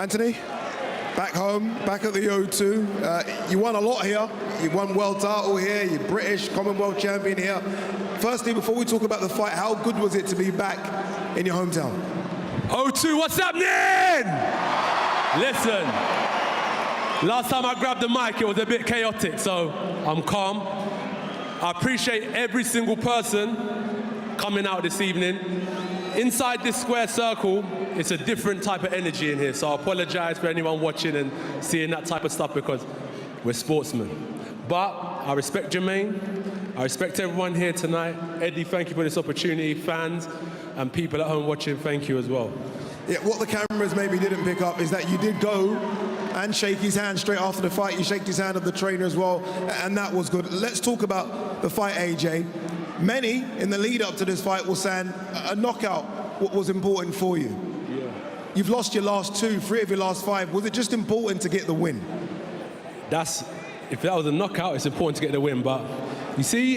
Anthony, back home, back at the O2. You won a lot here. You won world title here. You're British Commonwealth champion here. Firstly, before we talk about the fight, how good was it to be back in your hometown? O2, what's happening? Listen, last time I grabbed the mic, it was a bit chaotic, so I'm calm. I appreciate every single person coming out this evening. Inside this square circle, it's a different type of energy in here, so I apologize for anyone watching and seeing that type of stuff because we're sportsmen. But I respect Jermaine, I respect everyone here tonight. Eddie, thank you for this opportunity. Fans and people at home watching, thank you as well. Yeah, what the cameras maybe didn't pick up is that you did go and shake his hand straight after the fight. You shaked his hand of the trainer as well, and that was good. Let's talk about the fight, AJ. Many in the lead up to this fight will say a knockout what was important for you. Yeah. You've lost your last two, 3 of your last 5. Was it just important to get the win? If that was a knockout, it's important to get the win. But you see,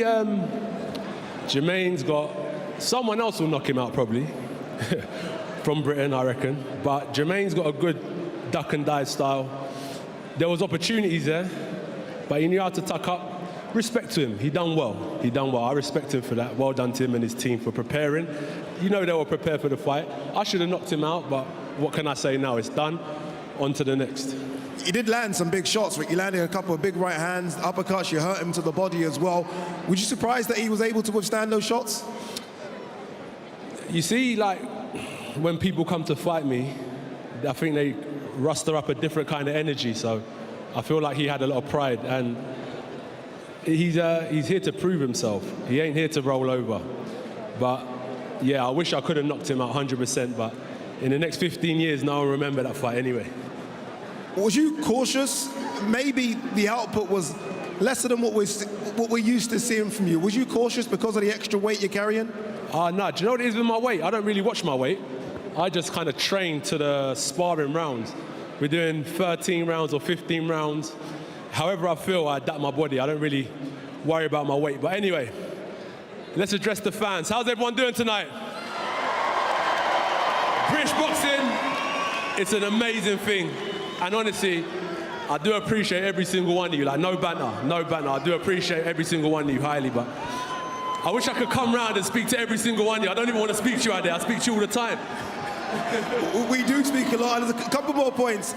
Jermaine's got, someone else will knock him out probably, from Britain, I reckon. But Jermaine's got a good duck and dive style. There was opportunities there, but he knew how to tuck up. Respect to him, he done well. He done well, I respect him for that. Well done to him and his team for preparing. You know they were prepared for the fight. I should have knocked him out, but what can I say now? It's done, on to the next. You did land some big shots, Rick. You landed a couple of big right hands, uppercuts, you hurt him to the body as well. Were you surprised that he was able to withstand those shots? You see, like, when people come to fight me, I think they muster up a different kind of energy, so I feel like he had a lot of pride, and he's here to prove himself. He ain't here to roll over. But yeah, I wish I could have knocked him out 100%, but in the next 15 years, no one will remember that fight anyway. Was you cautious? Maybe the output was lesser than what we're used to seeing from you. Was you cautious because of the extra weight you're carrying? No, do you know what it is with my weight? I don't really watch my weight. I just kind of train to the sparring rounds. We're doing 13 rounds or 15 rounds. However I feel, I adapt my body. I don't really worry about my weight. But anyway, let's address the fans. How's everyone doing tonight? British boxing, it's an amazing thing. And honestly, I do appreciate every single one of you. Like, no banter, no banter. I do appreciate every single one of you highly, but I wish I could come round and speak to every single one of you. I don't even want to speak to you out there. I speak to you all the time. We do speak a lot. There's a couple more points.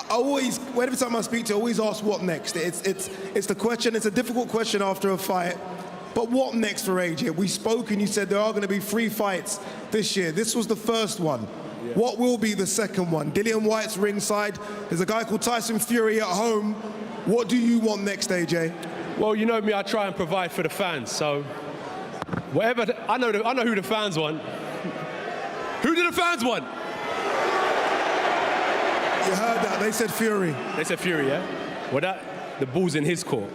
I always, every time I speak to you, I always ask what next. It's the question, it's a difficult question after a fight, but what next for AJ? We spoke and you said there are going to be 3 fights this year. This was the first one. Yeah. What will be the second one? Dillian Whyte's ringside. There's a guy called Tyson Fury at home. What do you want next, AJ? Well, you know me, I try and provide for the fans, so whatever, I know who the fans want. Who do the fans want? You heard that, they said Fury. They said Fury, yeah? Well, the ball's in his court.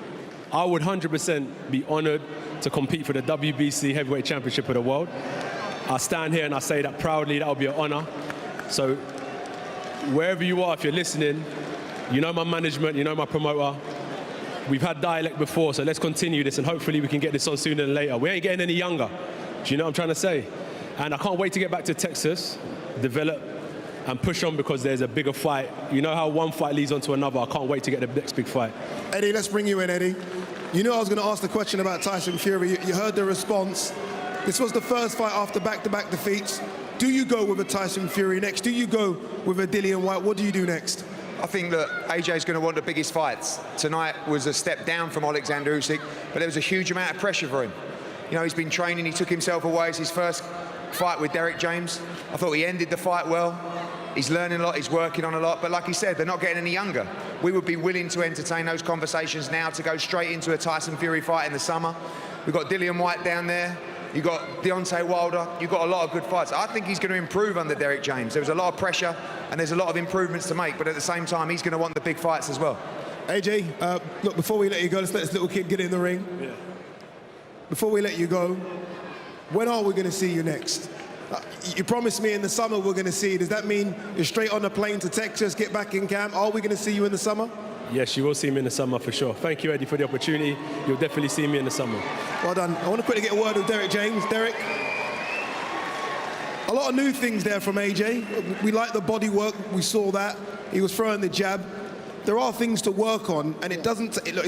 I would 100% be honored to compete for the WBC Heavyweight Championship of the world. I stand here and I say that proudly, that would be an honor. So wherever you are, if you're listening, you know my management, you know my promoter. We've had dialect before, so let's continue this and hopefully we can get this on sooner than later. We ain't getting any younger. Do you know what I'm trying to say? And I can't wait to get back to Texas, develop, and push on because there's a bigger fight. You know how one fight leads on to another. I can't wait to get the next big fight. Eddie, let's bring you in, Eddie. You knew I was going to ask the question about Tyson Fury. You heard the response. This was the first fight after back-to-back defeats. Do you go with a Tyson Fury next? Do you go with a Dillian Whyte? What do you do next? I think that AJ's going to want the biggest fights. Tonight was a step down from Alexander Usyk, but there was a huge amount of pressure for him. You know, he's been training, he took himself away. It's his first fight with Derek James. I thought he ended the fight well. He's learning a lot, he's working on a lot, but like he said, they're not getting any younger. We would be willing to entertain those conversations now to go straight into a Tyson Fury fight in the summer. We've got Dillian Whyte down there. You've got Deontay Wilder. You've got a lot of good fights. I think he's going to improve under Derek James. There was a lot of pressure and there's a lot of improvements to make, but at the same time, he's going to want the big fights as well. AJ, look, before we let you go, let's let this little kid get in the ring. Yeah. Before we let you go, when are we going to see you next? You promised me in the summer we're going to see you. Does that mean you're straight on the plane to Texas, get back in camp? Are we going to see you in the summer? Yes, you will see me in the summer for sure. Thank you, Eddie, for the opportunity. You'll definitely see me in the summer. Well done. I want to quickly get a word with Derek James. Derek, A lot of new things there from AJ. We like the body work. We saw that. He was throwing the jab. There are things to work on, and it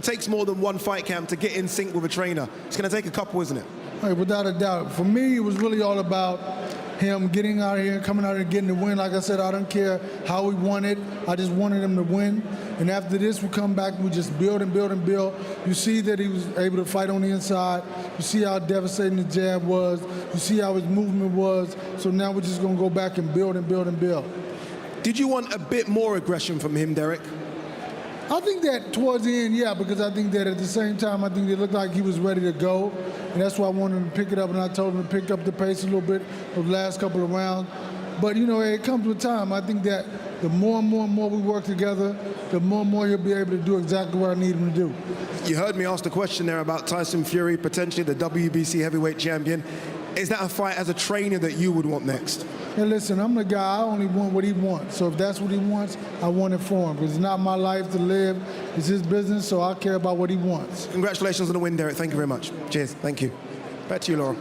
takes more than one fight camp to get in sync with a trainer. It's going to take a couple, isn't it? Hey, without a doubt. For me, it was really all about him getting out here, coming out here and getting the win. Like I said, I don't care how he won it. I just wanted him to win. And after this, we come back and we just build and build and build. You see that he was able to fight on the inside. You see how devastating the jab was. You see how his movement was. So now we're just going to go back and build and build and build. Did you want a bit more aggression from him, Derek? I think that towards the end, yeah, because I think that at the same time, I think it looked like he was ready to go. And that's why I wanted him to pick it up, and I told him to pick up the pace a little bit for the last couple of rounds. But, you know, it comes with time. I think that the more and more we work together, the more and more he'll be able to do exactly what I need him to do. You heard me ask the question there about Tyson Fury, potentially the WBC heavyweight champion. Is that a fight as a trainer that you would want next? Hey, listen, I'm the guy, I only want what he wants. So if that's what he wants, I want it for him. Because it's not my life to live, it's his business, so I care about what he wants. Congratulations on the win, Derek. Thank you very much. Cheers. Thank you. Back to you, Laura.